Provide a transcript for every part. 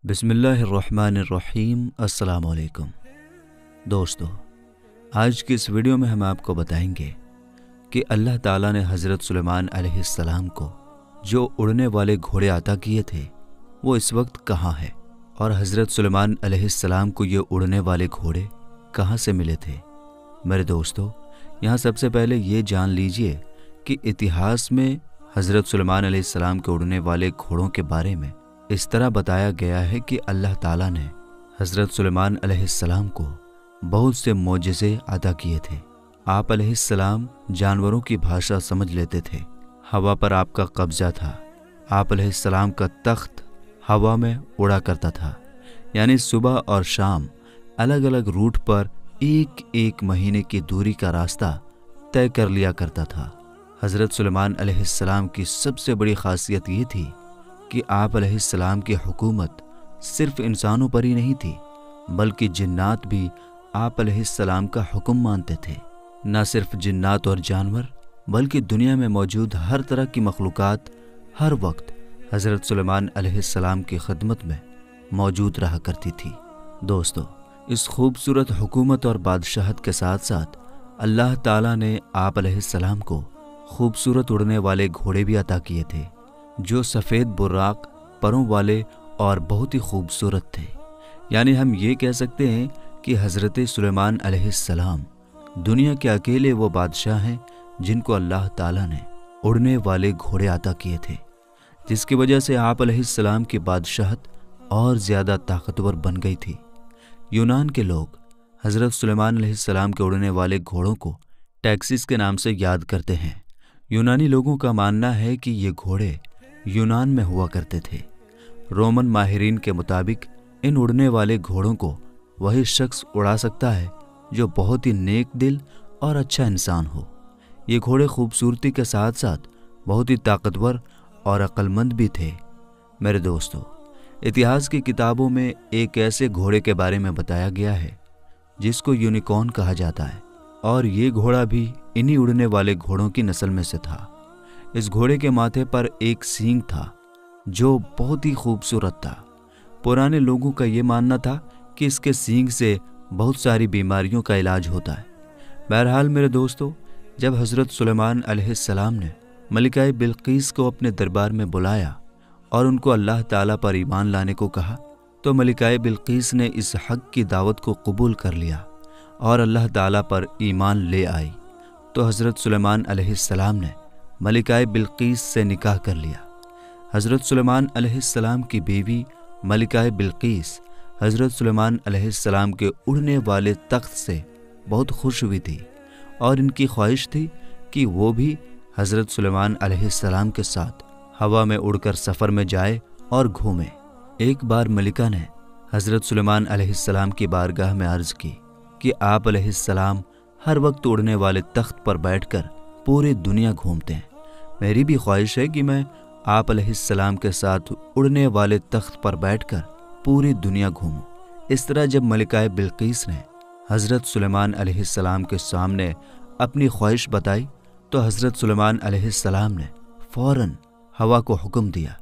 बिस्मिल्लाहिर्रहमानिर्रहीम। अस्सलाम वालेकुम दोस्तों, आज की इस वीडियो में हम आपको बताएंगे कि अल्लाह ताला ने हज़रत सुलेमान अलैहिस्सलाम को जो उड़ने वाले घोड़े अता किए थे वो इस वक्त कहाँ है और हज़रत सुलेमान अलैहिस्सलाम को ये उड़ने वाले घोड़े कहाँ से मिले थे। मेरे दोस्तों, यहाँ सबसे पहले ये जान लीजिए कि इतिहास में हज़रत सुलेमान अलैहिस्सलाम के उड़ने वाले घोड़ों के बारे में इस तरह बताया गया है कि अल्लाह ताला ने हज़रत सुलेमान अलैहिस्सलाम को बहुत से मोजज़े अता किए थे। आप अलैहिस्सलाम जानवरों की भाषा समझ लेते थे, हवा पर आपका कब्ज़ा था। आप अलैहिस्सलाम का तख्त हवा में उड़ा करता था, यानी सुबह और शाम अलग अलग रूट पर एक एक महीने की दूरी का रास्ता तय कर लिया करता था। हज़रत सुलेमान अलैहिस्सलाम की सबसे बड़ी खासियत ये थी कि आप अलैहिस्सलाम की हुकूमत सिर्फ इंसानों पर ही नहीं थी, बल्कि जिन्नात भी आप अलैहिस्सलाम का हुक्म मानते थे। न सिर्फ जिन्नात और जानवर, बल्कि दुनिया में मौजूद हर तरह की मखलूक़ात हर वक्त हज़रत सुलेमान अलैहिस्सलाम की खिदमत में मौजूद रहा करती थी। दोस्तों, इस खूबसूरत हुकूमत और बादशाहत के साथ साथ अल्लाह ताला ने आप अलैहिस्सलाम को खूबसूरत उड़ने वाले घोड़े भी अता किए थे, जो सफ़ेद बुर्राक परों वाले और बहुत ही खूबसूरत थे। यानी हम ये कह सकते हैं कि हज़रत सुलेमान अलैहिस्सलाम दुनिया के अकेले वो बादशाह हैं जिनको अल्लाह ताला ने उड़ने वाले घोड़े अता किए थे, जिसकी वजह से आप अलैहिस्सलाम की बादशाहत और ज़्यादा ताकतवर बन गई थी। यूनान के लोग हज़रत सुलेमान अलैहिस्सलाम के उड़ने वाले घोड़ों को टैक्सिस के नाम से याद करते हैं। यूनानी लोगों का मानना है कि ये घोड़े यूनान में हुआ करते थे। रोमन माहिरीन के मुताबिक इन उड़ने वाले घोड़ों को वही शख्स उड़ा सकता है जो बहुत ही नेक दिल और अच्छा इंसान हो। ये घोड़े खूबसूरती के साथ साथ बहुत ही ताकतवर और अक्लमंद भी थे। मेरे दोस्तों, इतिहास की किताबों में एक ऐसे घोड़े के बारे में बताया गया है जिसको यूनिकॉर्न कहा जाता है, और ये घोड़ा भी इन्हीं उड़ने वाले घोड़ों की नस्ल में से था। इस घोड़े के माथे पर एक सींग था जो बहुत ही खूबसूरत था। पुराने लोगों का ये मानना था कि इसके सींग से बहुत सारी बीमारियों का इलाज होता है। बहरहाल मेरे दोस्तों, जब हज़रत सुलेमान अलैहिस्सलाम ने मलिका बिल्कीस को अपने दरबार में बुलाया और उनको अल्लाह ताला पर ईमान लाने को कहा, तो मलिका बिल्कीस ने इस हक़ की दावत को कबूल कर लिया और अल्लाह ताला पर ईमान ले आई। तो हज़रत सुलेमान अलैहिस्सलाम ने मलिका बिल्कीस से निकाह कर लिया। हज़रत सुलेमान अलैहिस्सलाम की बीवी मलिका बिल्कीस हज़रत सुलेमान अलैहिस्सलाम के उड़ने वाले तख्त से बहुत खुश हुई थी और इनकी ख्वाहिश थी कि वो भी हज़रत सुलेमान अलैहिस्सलाम के साथ हवा में उड़कर सफ़र में जाए और घूमे। एक बार मलिका ने हज़रत सुलेमान अलैहिस्सलाम की बारगाह में अर्ज़ की कि आप अलैहिस्सलाम हर वक्त उड़ने वाले तख्त पर बैठकर पूरी दुनिया घूमते हैं। मेरी भी ख्वाहिश है कि मैं आप अलैहिस्सलाम के साथ उड़ने वाले तख्त पर बैठकर पूरी दुनिया घूमूं। इस तरह जब मलिका बिल्कीस ने हज़रत सुलेमान अलैहिस्सलाम के सामने अपनी ख्वाहिश बताई, तो हज़रत सुलेमान अलैहिस्सलाम ने फ़ौरन हवा को हुक्म दिया,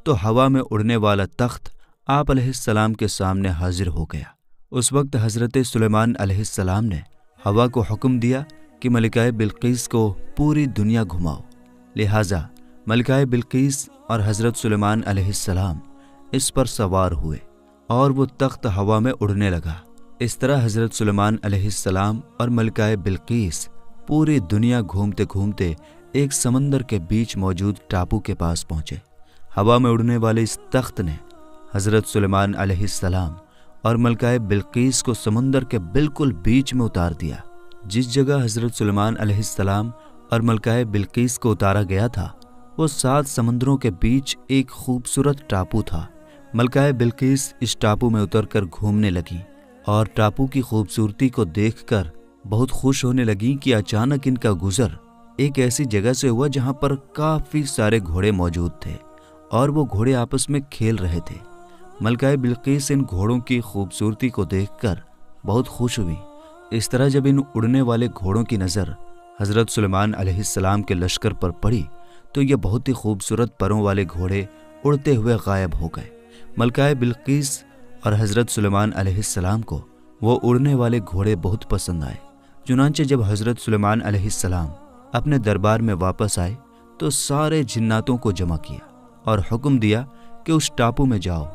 तो हवा में उड़ने वाला तख्त आप अलैहिस्सलाम के सामने हाजिर हो गया। उस वक्त हज़रत सुलेमान अलैहिस्सलाम ने हवा को हुक्म दिया कि मलिका बिल्कीस को पूरी दुनिया घुमाओ। लिहाजा मलिका बिल्कीस और हज़रत सुलेमान अलैहिस्सलाम इस पर सवार हुए और वो तख्त हवा में उड़ने लगा। इस तरह हज़रत सुलेमान अलैहिस्सलाम और मलिका बिल्कीस पूरी दुनिया घूमते घूमते एक समंदर के बीच मौजूद टापू के पास पहुँचे। हवा में उड़ने वाले इस तख्त ने हज़रत सुलेमान अलैहिस्सलाम और मलिका बिल्कीस को समंदर के बिल्कुल बीच में उतार दिया। जिस जगह हज़रत सुलेमान अलैहिस्सलाम और मलिका बिल्कीस को उतारा गया था वो 7 समंदरों के बीच एक खूबसूरत टापू था। मलिका बिल्कीस इस टापू में उतरकर घूमने लगी और टापू की खूबसूरती को देखकर बहुत खुश होने लगी कि अचानक इनका गुजर एक ऐसी जगह से हुआ जहां पर काफ़ी सारे घोड़े मौजूद थे और वो घोड़े आपस में खेल रहे थे। मलिका बिल्कीस इन घोड़ों की खूबसूरती को देखकर बहुत खुश हुई। इस तरह जब इन उड़ने वाले घोड़ों की नज़र हज़रत सुलेमान अलैहिस्सलाम के लश्कर पर पड़ी तो ये बहुत ही खूबसूरत परों वाले घोड़े उड़ते हुए गायब हो गए। ملکہ بلقیس اور حضرت سلیمان علیہ السلام کو وہ اڑنے والے گھوڑے بہت پسند آئے۔ چنانچہ جب حضرت سلیمان علیہ السلام اپنے دربار میں واپس آئے تو سارے جناتوں کو جمع کیا اور حکم دیا کہ اس ٹاپو میں جاؤ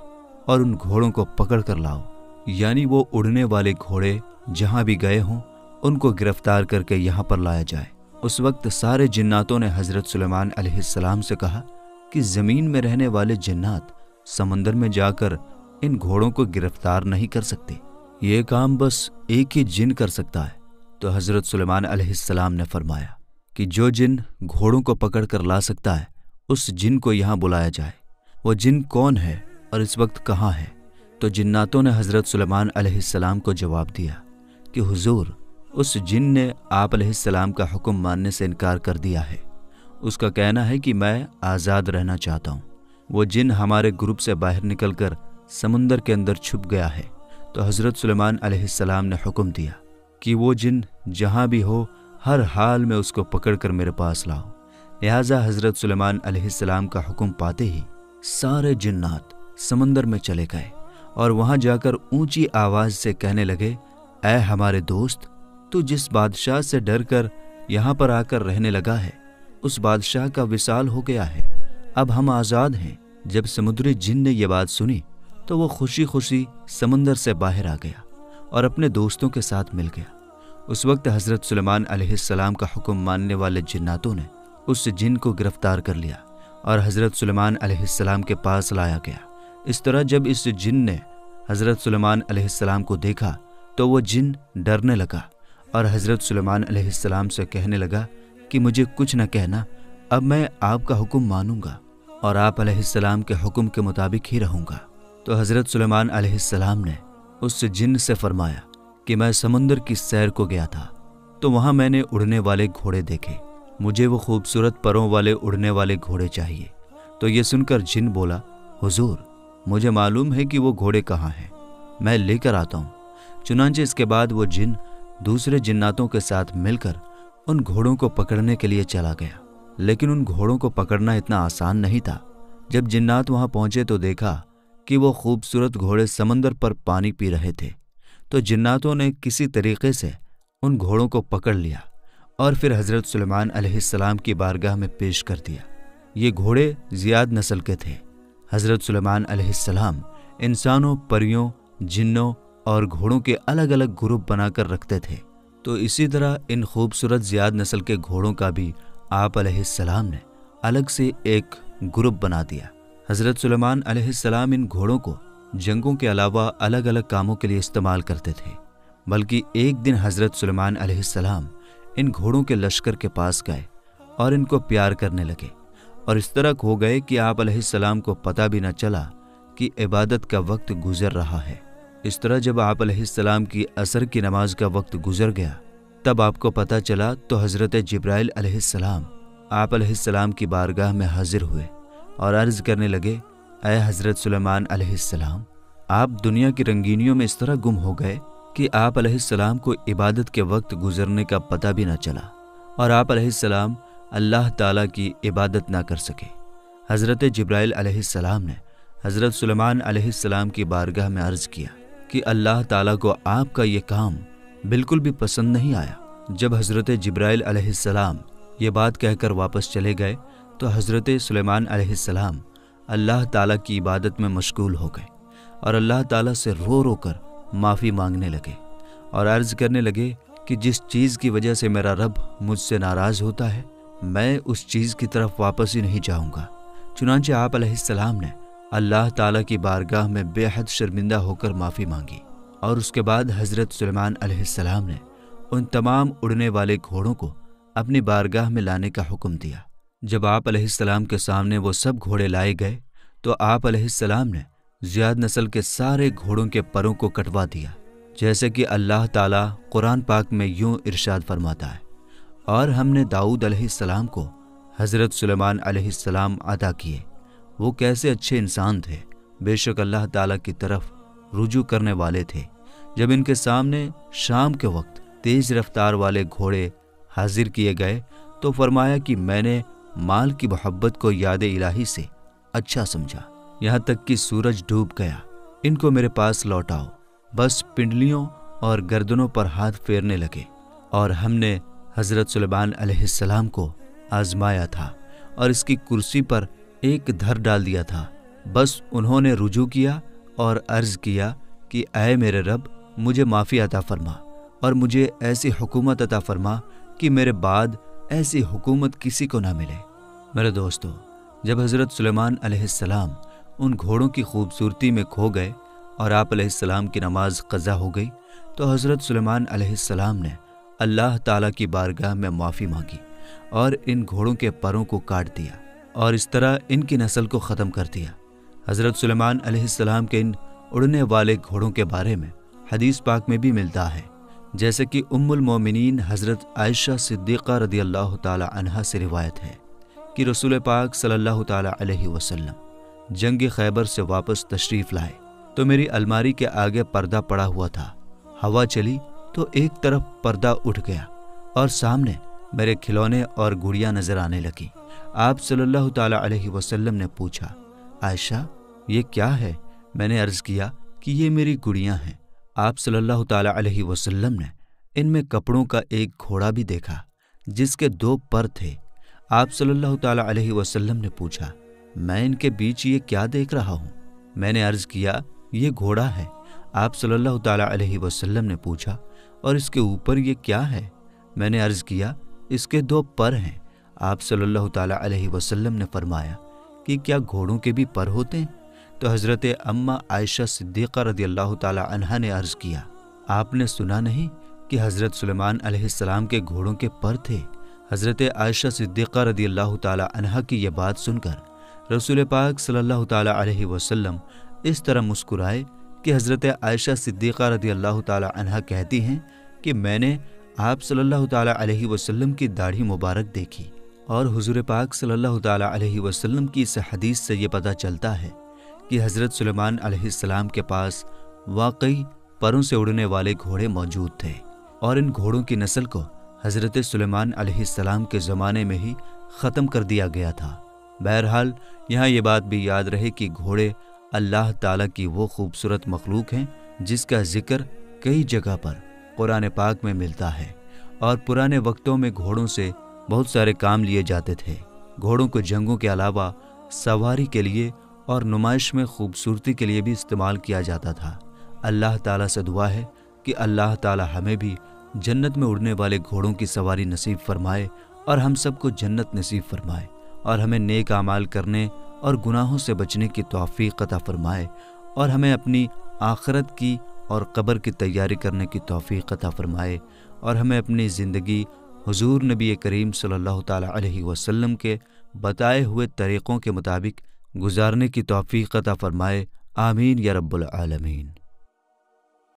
اور ان گھوڑوں کو پکڑ کر لاؤ، یعنی وہ اڑنے والے گھوڑے جہاں بھی گئے ہوں ان کو گرفتار کر کے یہاں پر لایا جائے۔ اس وقت سارے جناتوں نے حضرت سلیمان علیہ السلام سے کہا کہ زمین میں رہنے والے جنات سمندر میں جا کر ان گھوڑوں کو گرفتار نہیں کر سکتے، یہ کام بس ایک ہی جن کر سکتا ہے۔ تو حضرت سلیمان علیہ السلام نے فرمایا کہ جو جن گھوڑوں کو پکڑ کر لا سکتا ہے اس جن کو یہاں بلایا جائے۔ وہ جن کون ہے اور اس وقت کہاں ہے؟ تو جناتوں نے حضرت سلیمان علیہ السلام کو جواب دیا کہ حضور، اس جن نے آپ علیہ السلام کا حکم ماننے سے انکار کر دیا ہے۔ اس کا کہنا ہے کہ میں آزاد رہنا چاہتا ہوں۔ وہ جن ہمارے گروپ سے باہر نکل کر سمندر کے اندر چھپ گیا ہے۔ تو حضرت سلیمان علیہ السلام نے حکم دیا کہ وہ جن جہاں بھی ہو ہر حال میں اس کو پکڑ کر میرے پاس لاؤ۔ لہٰذا حضرت سلیمان علیہ السلام کا حکم پاتے ہی سارے جنات سمندر میں چلے گئے اور وہاں جا کر اونچی آواز سے کہنے لگے، اے ہمارے دوست، تو جس بادشاہ سے ڈر کر یہاں پر آ کر رہنے لگا ہے اس بادشاہ کا وصال ہو گیا ہے، اب ہم آزاد ہیں۔ جب سمندری جن نے یہ بات سنی تو وہ خوشی خوشی سمندر سے باہر آ گیا اور اپنے دوستوں کے ساتھ مل گیا۔ اس وقت حضرت سلیمان علیہ السلام کا حکم ماننے والے جناتوں نے اس جن کو گرفتار کر لیا اور حضرت سلیمان علیہ السلام کے پاس لایا گیا۔ اس طرح جب اس جن نے حضرت سلیمان علیہ السلام کو دیکھا تو وہ جن ڈرنے لگا اور حضرت سلیمان علیہ السلام سے کہنے لگا کہ مجھے کچھ نہ کہنا، اب میں آپ کا حکم مانوں گا اور آپ علیہ السلام کے حکم کے مطابق ہی رہوں گا۔ تو حضرت سلیمان علیہ السلام نے اس جن سے فرمایا کہ میں سمندر کی سیر کو گیا تھا تو وہاں میں نے اڑنے والے گھوڑے دیکھے، مجھے وہ خوبصورت پروں والے اڑنے والے گھوڑے چاہیے۔ تو یہ سن کر جن بولا، حضور، مجھے معلوم ہے کہ وہ گھوڑے کہاں ہیں، میں لے کر آتا ہوں۔ چنانچہ اس کے بعد وہ جن دوسرے جناتوں کے ساتھ مل کر ان گھوڑوں کو پکڑنے کے لیے چلا گیا، لیکن ان گھوڑوں کو پکڑنا اتنا آسان نہیں تھا۔ جب جنات وہاں پہنچے تو دیکھا کہ وہ خوبصورت گھوڑے سمندر پر پانی پی رہے تھے۔ تو جناتوں نے کسی طریقے سے ان گھوڑوں کو پکڑ لیا اور پھر حضرت سلیمان علیہ السلام کی بارگاہ میں پیش کر دیا۔ یہ گھوڑے زیاد نسل کے تھے۔ حضرت سلیمان علیہ السلام انسانوں، پریوں، جنوں اور گھوڑوں کے الگ الگ گروپ بنا کر رکھتے تھے، تو اسی طرح ان خوبصورت زیاد نسل کے گھوڑوں کا بھی آپ علیہ السلام نے الگ سے ایک گروپ بنا دیا۔ حضرت سلیمان علیہ السلام ان گھوڑوں کو جنگوں کے علاوہ الگ الگ کاموں کے لیے استعمال کرتے تھے، بلکہ ایک دن حضرت سلیمان علیہ السلام ان گھوڑوں کے لشکر کے پاس گئے اور ان کو پیار کرنے لگے، اور اس طرح ہو گئے کہ آپ علیہ السلام کو پتہ بھی نہ چلا کہ عبادت کا وقت گزر رہا ہے۔ اس طرح جب آپ علیہ السلام کی عصر کی نماز کا وقت گزر گیا تب آپ کو پتہ چلا تو حضرت جبرائیل علیہ السلام آپ علیہ السلام کی بارگاہ میں حاضر ہوئے اور عرض کرنے لگے، اے حضرت سلیمان علیہ السلام، آپ دنیا کی رنگینیوں میں اس طرح گم ہو گئے کہ آپ علیہ السلام کو عبادت کے وقت گزرنے کا پتہ بھی نہ چلا اور آپ علیہ السلام اللہ تعالیٰ کی عبادت نہ کر سکے۔ حضرت جبرائیل علیہ السلام نے حضرت سلیمان علیہ السلام کی بارگاہ میں عرض کیا کہ اللہ تعالیٰ کو آپ کا یہ کام بالکل بھی پسند نہیں آیا۔ جب حضرت جبرائیل علیہ السلام یہ بات کہہ کر واپس چلے گئے تو حضرت سلیمان علیہ السلام اللہ تعالیٰ کی عبادت میں مشغول ہو گئے اور اللہ تعالیٰ سے رو رو کر معافی مانگنے لگے اور عرض کرنے لگے کہ جس چیز کی وجہ سے میرا رب مجھ سے ناراض ہوتا ہے میں اس چیز کی طرف واپس ہی نہیں جاؤں گا۔ چنانچہ آپ علیہ السلام نے اللہ تعالیٰ کی بارگاہ میں بے حد شرمندہ ہو کر معافی مانگی، اور اس کے بعد حضرت سلیمان علیہ السلام نے ان تمام اڑنے والے گھوڑوں کو اپنی بارگاہ میں لانے کا حکم دیا۔ جب آپ علیہ السلام کے سامنے وہ سب گھوڑے لائے گئے تو آپ علیہ السلام نے زیاد نسل کے سارے گھوڑوں کے پروں کو کٹوا دیا، جیسے کہ اللہ تعالیٰ قرآن پاک میں یوں ارشاد فرماتا ہے، اور ہم نے داؤد علیہ السلام کو حضرت سلیمان علیہ السلام عطا کیے، وہ کیسے اچھے انسان تھے، بے شک اللہ تعالیٰ کی طرف رجوع کرنے والے تھے۔ جب ان کے سامنے شام کے وقت تیز رفتار والے گھوڑے حاضر کیے گئے تو فرمایا کہ میں نے مال کی محبت کو یاد الہی سے اچھا سمجھا، यहाँ तक कि सूरज डूब गया। इनको मेरे पास लौटाओ। बस पिंडलियों और गर्दनों पर हाथ फेरने लगे। और हमने हज़रत सुलेमान अलैहिस्सलाम को आजमाया था और इसकी कुर्सी पर एक धर डाल दिया था। बस उन्होंने रुजू किया और अर्ज़ किया कि ऐ मेरे रब, मुझे माफ़ी अता फरमा और मुझे ऐसी हुकूमत अता फरमा कि मेरे बाद ऐसी हुकूमत किसी को ना मिले। मेरे दोस्तों, जब हज़रत सुलेमान अलैहिस्सलाम उन घोड़ों की खूबसूरती में खो गए और आप अलैहिस्सलाम की नमाज क़ज़ा हो गई, तो हज़रत सुलेमान अलैहिस्सलाम ने अल्लाह ताला की बारगाह में माफ़ी मांगी और इन घोड़ों के परों को काट दिया और इस तरह इनकी नस्ल को ख़त्म कर दिया। हज़रत सुलेमान अलैहिस्सलाम के इन उड़ने वाले घोड़ों के बारे में हदीस पाक में भी मिलता है, जैसे कि उम्मुल मोमिनीन हज़रत आयशा सिद्दीक़ा रदियल्लाहु ताला अन्हा से रिवायत है कि रसूल पाक सल्लल्लाहु ताला अलैहि वसल्लम जंग खैबर से वापस तशरीफ़ लाए तो मेरी अलमारी के आगे पर्दा पड़ा हुआ था। हवा चली तो एक तरफ पर्दा उठ गया और सामने मेरे खिलौने और गुड़ियाँ नज़र आने लगी। आप सल्लल्लाहु ताला अलैहि वसल्लम ने पूछा, आयशा ये क्या है? मैंने अर्ज़ किया कि ये मेरी गुड़ियाँ हैं। आप सल्लल्लाहु ताला अलैहि वसल्लम ने इनमें कपड़ों का एक घोड़ा भी देखा जिसके 2 पर थे। आप सल्लल्लाहु ताला अलैहि वसल्लम ने पूछा, मैं इनके बीच ये क्या देख रहा हूँ? मैंने अर्ज़ किया, ये घोड़ा है। आप सल्लल्लाहु ताला अलैहि वसल्लम ने पूछा, और इसके ऊपर ये क्या है? मैंने अर्ज़ किया, इसके 2 पर हैं। आप सल्लल्लाहु ताला अलैहि वसल्लम ने फरमाया कि क्या घोड़ों के भी पर होते हैं? तो हज़रत अम्मा आयशा सिद्दीक़ा रदियल्लाहु ताला अन्हा ने अर्ज़ किया, आपने सुना नहीं कि हज़रत सुलेमान अलैहिस्सलाम के घोड़ों के पर थे? हज़रत आयशा सिद्दीक़ा रदियल्लाहु ताला अन्हा की यह बात सुनकर रसूल पाक सल्लल्लाहु ताला अलैहि वसल्लम इस तरह मुस्कुराए कि हज़रत आयशा सिद्दीक़ा रदियल्लाहु ताला अन्हा कहती हैं कि मैंने आप सल्लल्लाहु ताला अलैहि वसल्लम की दाढ़ी मुबारक देखी। और हुज़ूर पाक सल्लल्लाहु ताला अलैहि वसल्लम की इस हदीस से ये पता चलता है कि हज़रत सुलेमान अलैहिस्सलाम के पास वाकई परों से उड़ने वाले घोड़े मौजूद थे और इन घोड़ों की नस्ल को हज़रत सुलेमान अलैहिस्सलाम के ज़माने में ही ख़त्म कर दिया गया था। बहरहाल यहाँ ये बात भी याद रहे कि घोड़े अल्लाह ताला की वो खूबसूरत मखलूक हैं जिसका ज़िक्र कई जगह पर कुरान पाक में मिलता है। और पुराने वक्तों में घोड़ों से बहुत सारे काम लिए जाते थे। घोड़ों को जंगों के अलावा सवारी के लिए और नुमाइश में खूबसूरती के लिए भी इस्तेमाल किया जाता था। अल्लाह ताला से दुआ है कि अल्लाह ताला हमें भी जन्नत में उड़ने वाले घोड़ों की सवारी नसीब फरमाए और हम सबको जन्नत नसीब फरमाए और हमें नेक आमाल करने और गुनाहों से बचने की तौफीक अता फरमाए और हमें अपनी आखिरत की और कब्र की तैयारी करने की तौफीक अता फरमाए और हमें अपनी ज़िंदगी हुजूर नबी करीम सल्लल्लाहु ताला अलैहि वसल्लम के बताए हुए तरीक़ों के मुताबिक गुजारने की तौफीक अता फरमाए। आमीन या रब्बुल आलमीन।